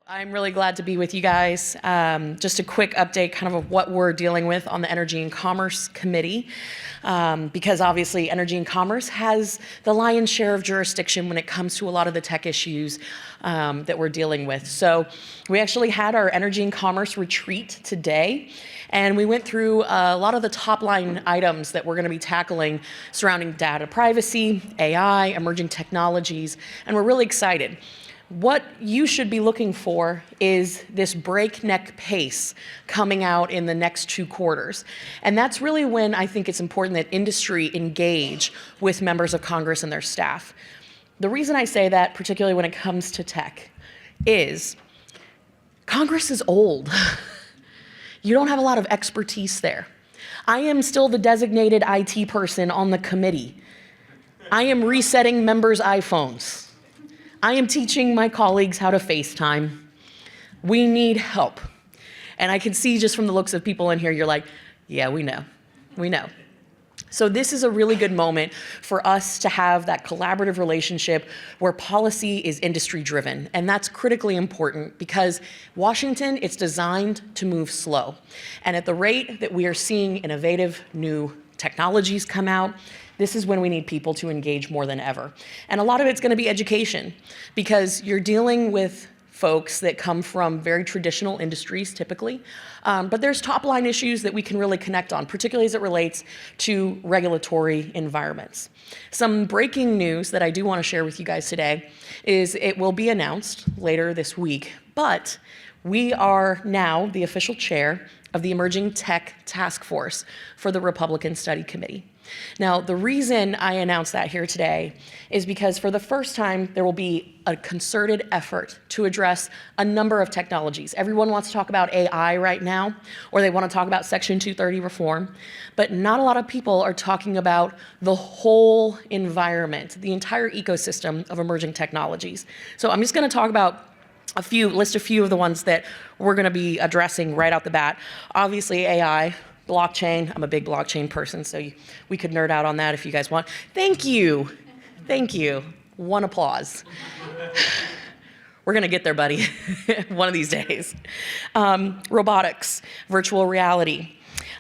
I'm really glad to be with you guys. Just a quick update kind of what we're dealing with on the Energy and Commerce Committee, because obviously Energy and Commerce has the lion's share of jurisdiction when it comes to a lot of the tech issues that we're dealing with. So we actually had our Energy and Commerce retreat today, and we went through a lot of the top line items that we're going to be tackling surrounding data privacy, AI, emerging technologies, and we're really excited. What you should be looking for is this breakneck pace coming out in the next 2 quarters. And that's really when I think it's important that industry engage with members of Congress and their staff. The reason I say that, particularly when it comes to tech, is Congress is old. You don't have a lot of expertise there. I am still the designated IT person on the committee. I am resetting members' iPhones. I am teaching my colleagues how to FaceTime. We need help. And I can see just from the looks of people in here, you're like, yeah, we know. So this is a really good moment for us to have that collaborative relationship where policy is industry driven. And that's critically important because Washington, it's designed to move slow. And at the rate that we are seeing innovative new technologies come out, this is when we need people to engage more than ever. And a lot of it's going to be education, because you're dealing with folks that come from very traditional industries typically, but there's top line issues that we can really connect on, particularly as it relates to regulatory environments. Some breaking news that I do want to share with you guys today is it will be announced later this week, but we are now the official chair of the Emerging Tech Task Force for the Republican Study Committee. Now, the reason I announced that here today is because for the first time, there will be a concerted effort to address a number of technologies. Everyone wants to talk about AI right now, or they want to talk about Section 230 reform, but not a lot of people are talking about the whole environment, the entire ecosystem of emerging technologies. So I'm just going to talk about list a few of the ones that we're going to be addressing right out the bat. Obviously, AI. Blockchain, I'm a big blockchain person, so we could nerd out on that if you guys want. Thank you. One applause. We're gonna get there, buddy, one of these days. Robotics, virtual reality,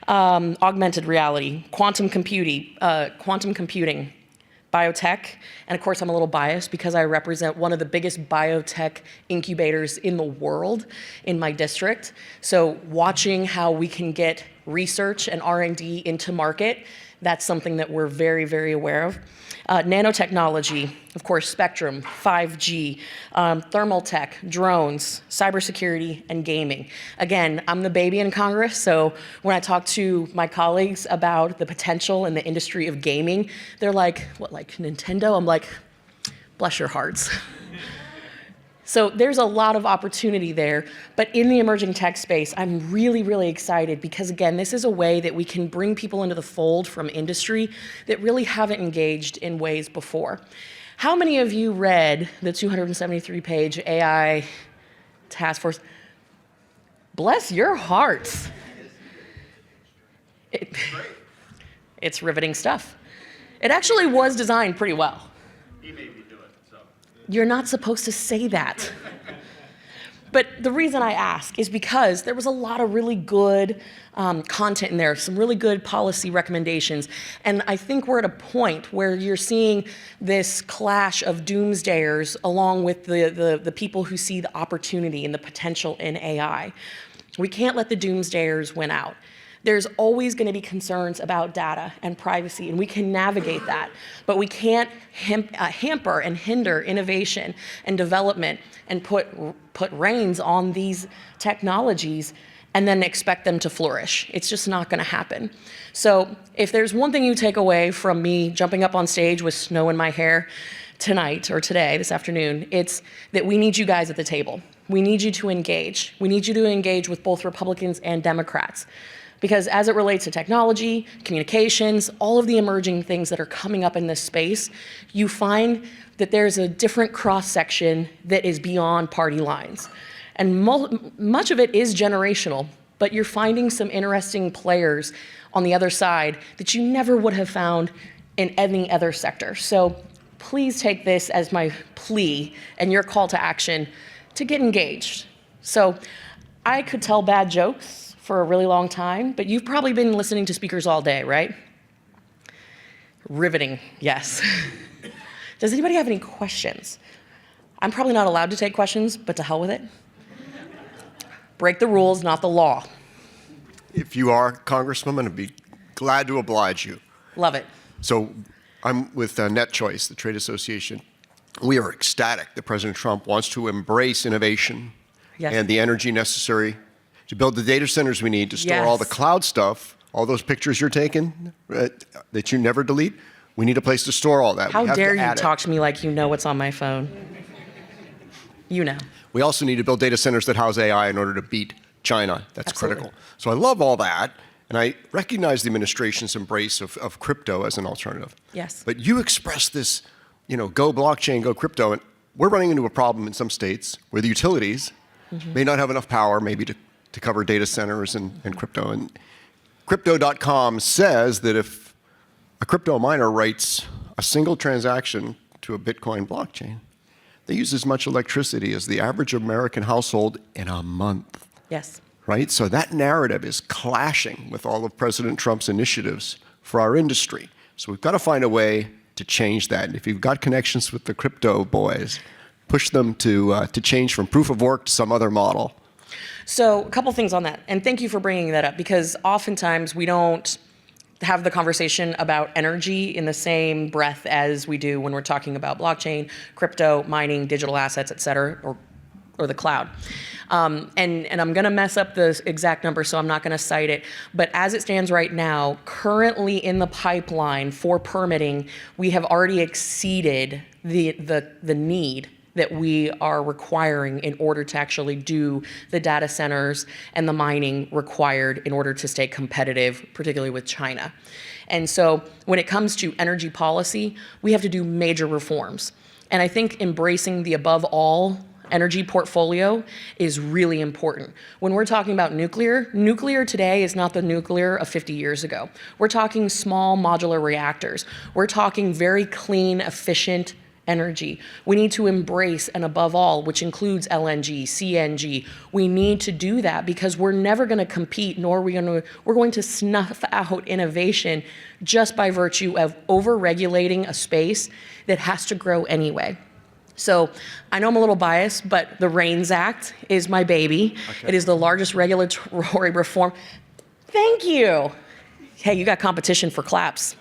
augmented reality, quantum computing, biotech, and of course I'm a little biased because I represent one of the biggest biotech incubators in the world in my district. So watching how we can get research and R&D into market, that's something that we're very, very aware of. Nanotechnology, of course, spectrum, 5G, thermal tech, drones, cybersecurity, and gaming. Again, I'm the baby in Congress, so when I talk to my colleagues about the potential in the industry of gaming, they're like, what, like Nintendo? I'm like, bless your hearts. So there's a lot of opportunity there, but in the emerging tech space, I'm really, really excited because again, this is a way that we can bring people into the fold from industry that really haven't engaged in ways before. How many of you read the 273-page AI task force? Bless your hearts. It's riveting stuff. It actually was designed pretty well. You're not supposed to say that. But the reason I ask is because there was a lot of really good content in there, some really good policy recommendations. And I think we're at a point where you're seeing this clash of doomsdayers along with the people who see the opportunity and the potential in AI. We can't let the doomsdayers win out. There's always going to be concerns about data and privacy, and we can navigate that. But we can't hamper and hinder innovation and development and put reins on these technologies and then expect them to flourish. It's just not going to happen. So if there's one thing you take away from me jumping up on stage with snow in my hair tonight or today, this afternoon, it's that we need you guys at the table. We need you to engage. We need you to engage with both Republicans and Democrats. Because as it relates to technology, communications, all of the emerging things that are coming up in this space, you find that there's a different cross-section that is beyond party lines. And much of it is generational, but you're finding some interesting players on the other side that you never would have found in any other sector. So please take this as my plea and your call to action to get engaged. So I could tell bad jokes for a really long time, but you've probably been listening to speakers all day, right? Riveting, yes. Does anybody have any questions? I'm probably not allowed to take questions, but to hell with it. Break the rules, not the law. If you are, Congresswoman, I'd be glad to oblige you. Love it. So I'm with NetChoice, the trade association. We are ecstatic that President Trump wants to embrace innovation and the energy necessary to build the data centers we need to store all the cloud stuff, all those pictures you're taking that you never delete. We need a place to store all that. How dare you talk to me like you know what's on my phone? You know. We also need to build data centers that house AI in order to beat China. That's critical. So I love all that. And I recognize the administration's embrace of crypto as an alternative. Yes. But you express this, go blockchain, go crypto. And we're running into a problem in some states where the utilities may not have enough power maybe to cover data centers and crypto. And crypto.com says that if a crypto miner writes a single transaction to a Bitcoin blockchain, they use as much electricity as the average American household in a month. Yes. Right? So that narrative is clashing with all of President Trump's initiatives for our industry. So we've got to find a way to change that. And if you've got connections with the crypto boys, push them to change from proof of work to some other model. So a couple things on that. And thank you for bringing that up, because oftentimes we don't have the conversation about energy in the same breath as we do when we're talking about blockchain, crypto, mining, digital assets, et cetera, or the cloud. And I'm going to mess up the exact number, so I'm not going to cite it. But as it stands right now, currently in the pipeline for permitting, we have already exceeded the need that we are requiring in order to actually do the data centers and the mining required in order to stay competitive, particularly with China. And so when it comes to energy policy, we have to do major reforms. And I think embracing the above all energy portfolio is really important. When we're talking about nuclear today is not the nuclear of 50 years ago. We're talking small modular reactors. We're talking very clean, efficient energy. We need to embrace, and above all, which includes LNG, CNG, we need to do that because we're never going to compete, nor we're going to snuff out innovation just by virtue of over-regulating a space that has to grow anyway. So I know I'm a little biased, but the RAINS Act is my baby. Okay. It is the largest regulatory reform. Thank you. Hey, you got competition for claps.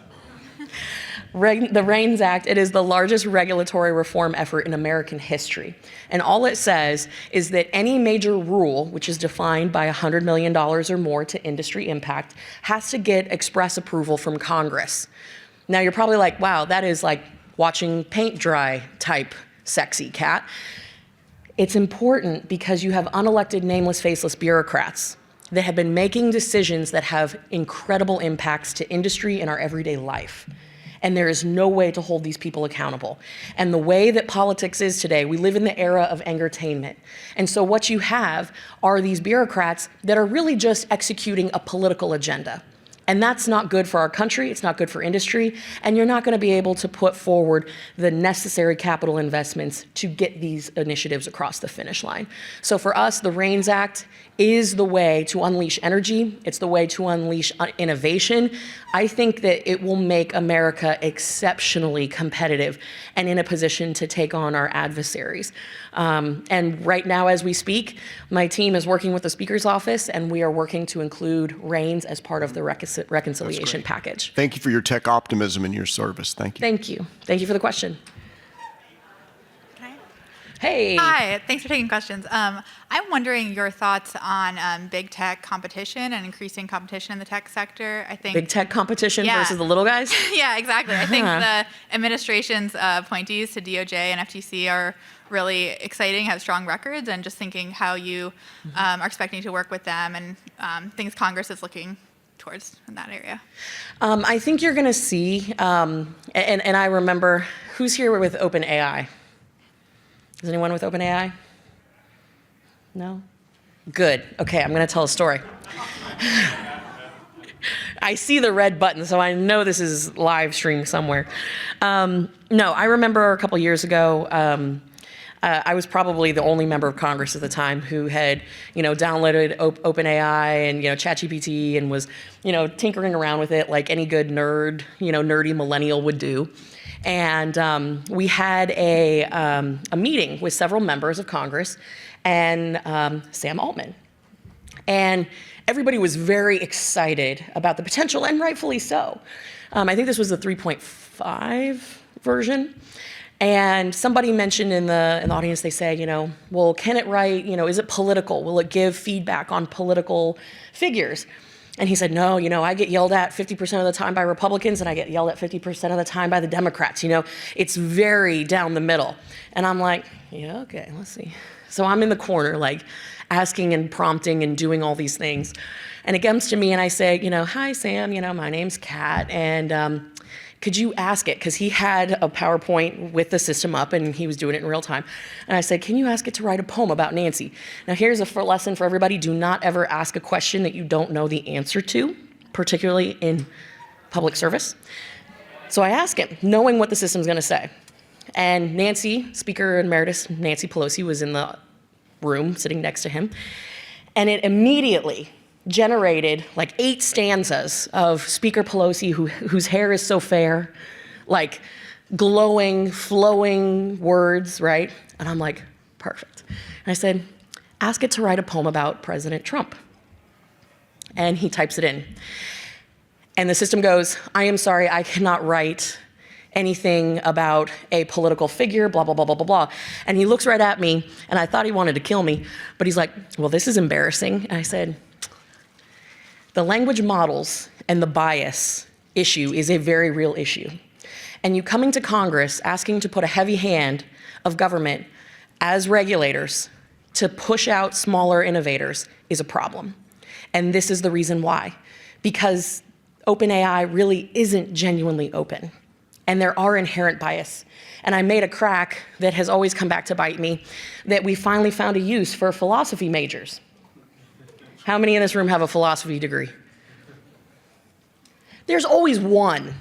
The RAINS Act, it is the largest regulatory reform effort in American history. And all it says is that any major rule, which is defined by $100 million or more to industry impact, has to get express approval from Congress. Now you're probably like, wow, that is like watching paint dry type sexy, Kat. It's important because you have unelected, nameless, faceless bureaucrats that have been making decisions that have incredible impacts to industry and our everyday life. And there is no way to hold these people accountable. And the way that politics is today, we live in the era of entertainment. And so what you have are these bureaucrats that are really just executing a political agenda. And that's not good for our country, it's not good for industry, and you're not going to be able to put forward the necessary capital investments to get these initiatives across the finish line. So for us, the RAINS Act is the way to unleash energy, it's the way to unleash innovation. I think that it will make America exceptionally competitive and in a position to take on our adversaries. And right now, as we speak, my team is working with the Speaker's office, and we are working to include RAINS as part of the reconciliation package. Thank you for your tech optimism and your service. Thank you. Thank you. Thank you for the question. Hey. Hi, thanks for taking questions. I'm wondering your thoughts on big tech competition and increasing competition in the tech sector. I think big tech competition versus the little guys? Yeah, exactly. I think the administration's appointees to DOJ and FTC are really exciting, have strong records, and just thinking how you are expecting to work with them and things Congress is looking towards in that area. I think you're going to see, and I remember, who's here with OpenAI? Is anyone with OpenAI? No? Good. Okay, I'm going to tell a story. I see the red button, so I know this is live streamed somewhere. No, I remember a couple years ago, I was probably the only member of Congress at the time who had, downloaded OpenAI and, ChatGPT and was, tinkering around with it like any good nerd, nerdy millennial would do. And we had a meeting with several members of Congress and Sam Altman. And everybody was very excited about the potential, and rightfully so. I think this was the 3.5 version. And somebody mentioned in the audience, they say, well, can it write, is it political? Will it give feedback on political figures? And he said, no, I get yelled at 50% of the time by Republicans, and I get yelled at 50% of the time by the Democrats. It's very down the middle. And I'm like, yeah, okay, let's see. So I'm in the corner, like asking and prompting and doing all these things. And it comes to me and I say, hi, Sam, my name's Kat, and could you ask it? Because he had a PowerPoint with the system up and he was doing it in real time. And I said, can you ask it to write a poem about Nancy? Now here's a lesson for everybody. Do not ever ask a question that you don't know the answer to, particularly in public service. So I asked him, knowing what the system's gonna say. And Nancy, Speaker Emeritus Nancy Pelosi, was in the room sitting next to him. And it immediately generated like 8 stanzas of Speaker Pelosi, whose hair is so fair, like glowing, flowing words, right? And I'm like, perfect. And I said, ask it to write a poem about President Trump. And he types it in. And the system goes, I am sorry, I cannot write anything about a political figure, blah, blah, blah, blah, blah, blah. And he looks right at me, and I thought he wanted to kill me, but he's like, well, this is embarrassing. And I said, the language models and the bias issue is a very real issue. And you coming to Congress asking to put a heavy hand of government as regulators to push out smaller innovators is a problem. And this is the reason why. Because OpenAI really isn't genuinely open. And there are inherent bias. And I made a crack that has always come back to bite me, that we finally found a use for philosophy majors. How many in this room have a philosophy degree? There's always one.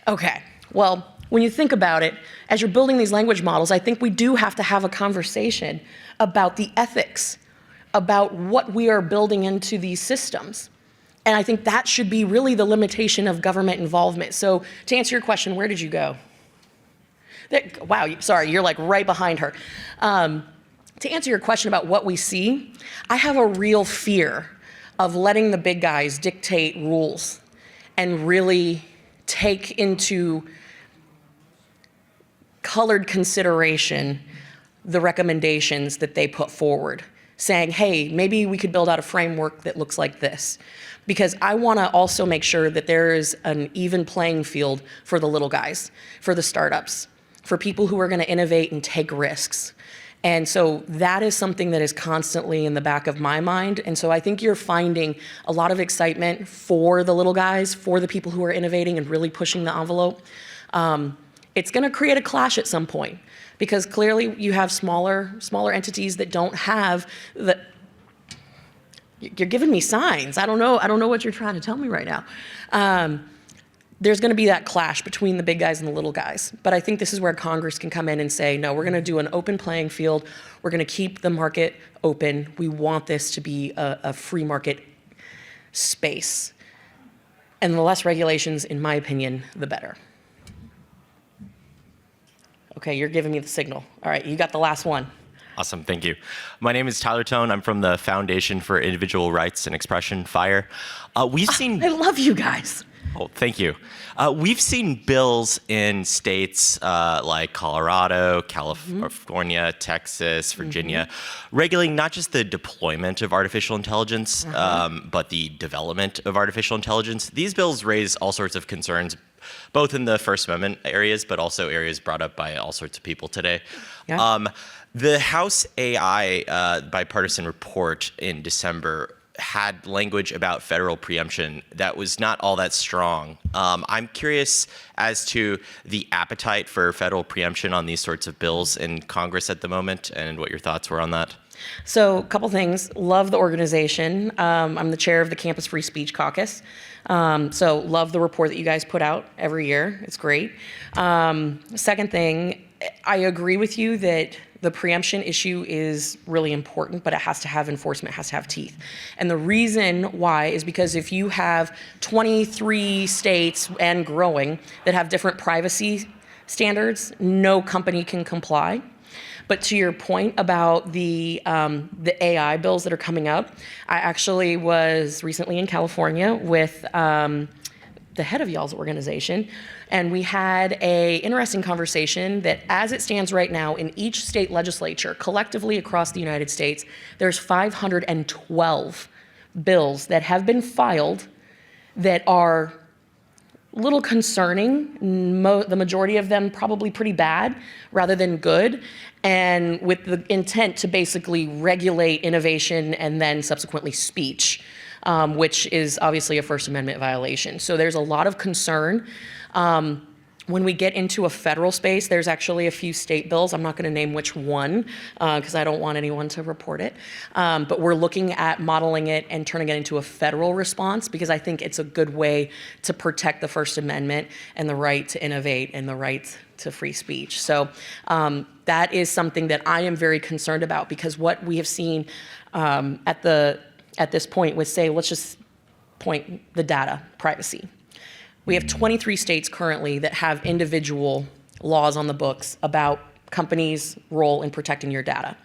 Okay, well, when you think about it, as you're building these language models, I think we do have to have a conversation about the ethics, about what we are building into these systems. And I think that should be really the limitation of government involvement. So to answer your question, where did you go? Wow, sorry, you're like right behind her. To answer your question about what we see, I have a real fear of letting the big guys dictate rules and really take into colored consideration the recommendations that they put forward, saying, hey, maybe we could build out a framework that looks like this. Because I want to also make sure that there is an even playing field for the little guys, for the startups, for people who are going to innovate and take risks. And so that is something that is constantly in the back of my mind. And so I think you're finding a lot of excitement for the little guys, for the people who are innovating and really pushing the envelope. It's going to create a clash at some point, because clearly you have smaller entities that don't have the. You're giving me signs. I don't know what you're trying to tell me right now. There's going to be that clash between the big guys and the little guys. But I think this is where Congress can come in and say, no, we're going to do an open playing field. We're going to keep the market open. We want this to be a free market space. And the less regulations, in my opinion, the better. Okay, you're giving me the signal. All right, you got the last one. Awesome, thank you. My name is Tyler Tone. I'm from the Foundation for Individual Rights and Expression, FIRE. We've seen. I love you guys. Oh, thank you. We've seen bills in states like Colorado, California, Texas, Virginia, regulating not just the deployment of artificial intelligence, but the development of artificial intelligence. These bills raise all sorts of concerns, both in the First Amendment areas, but also areas brought up by all sorts of people today. Yeah. The House AI bipartisan report in December had language about federal preemption that was not all that strong. I'm curious as to the appetite for federal preemption on these sorts of bills in Congress at the moment, and what your thoughts were on that. So a couple things. Love the organization. I'm the chair of the Campus Free Speech Caucus. So love the report that you guys put out every year. It's great. Second thing, I agree with you that the preemption issue is really important, but it has to have enforcement, it has to have teeth. And the reason why is because if you have 23 states and growing that have different privacy standards, no company can comply. But to your point about the AI bills that are coming up, I actually was recently in California with the head of y'all's organization, and we had an interesting conversation that as it stands right now in each state legislature, collectively across the United States, there's 512 bills that have been filed that are a little concerning, the majority of them probably pretty bad rather than good, and with the intent to basically regulate innovation and then subsequently speech. Which is obviously a First Amendment violation. So there's a lot of concern. When we get into a federal space, there's actually a few state bills. I'm not going to name which one because I don't want anyone to report it. But we're looking at modeling it and turning it into a federal response because I think it's a good way to protect the First Amendment and the right to innovate and the right to free speech. So that is something that I am very concerned about because what we have seen at this point with, say, let's just point the data, privacy. We have 23 states currently that have individual laws on the books about companies' role in protecting your data.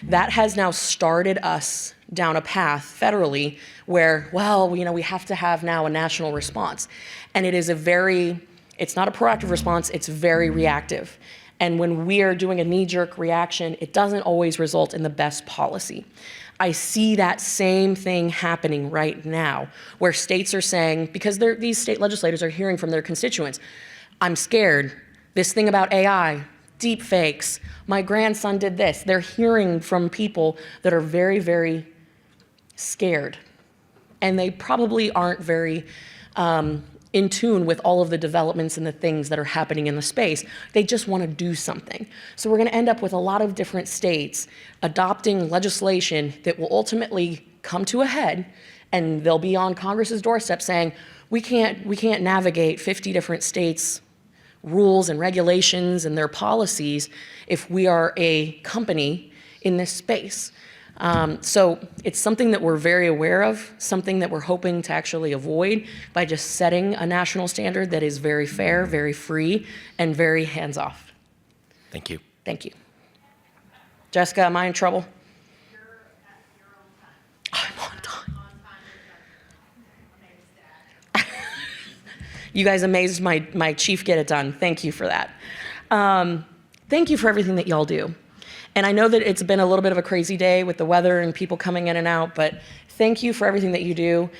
That has now started us down a path federally where, well, we have to have now a national response. And it is it's not a proactive response, it's very reactive. And when we are doing a knee-jerk reaction, it doesn't always result in the best policy. I see that same thing happening right now, where states are saying, because these state legislators are hearing from their constituents, I'm scared, this thing about AI, deep fakes, my grandson did this. They're hearing from people that are very, very scared. And they probably aren't very in tune with all of the developments and the things that are happening in the space. They just want to do something. So we're going to end up with a lot of different states adopting legislation that will ultimately come to a head, and they'll be on Congress's doorstep saying, we can't navigate 50 different states' rules and regulations and their policies if we are a company in this space. So it's something that we're very aware of, something that we're hoping to actually avoid by just setting a national standard that is very fair, very free, and very hands-off. Thank you. Thank you. Jessica, am I in trouble? You're at your own time. I'm on time. On time. You guys amazed my chief get it done. Thank you for that. Thank you for everything that y'all do. And I know that it's been a little bit of a crazy day with the weather and people coming in and out, but thank you for everything that you do.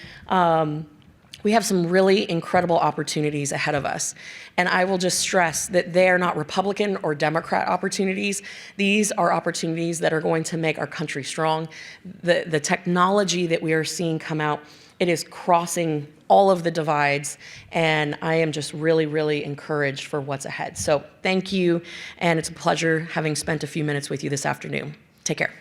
We have some really incredible opportunities ahead of us. And I will just stress that they are not Republican or Democrat opportunities. These are opportunities that are going to make our country strong. The technology that we are seeing come out, it is crossing all of the divides, and I am just really, really encouraged for what's ahead. So thank you, and it's a pleasure having spent a few minutes with you this afternoon. Take care.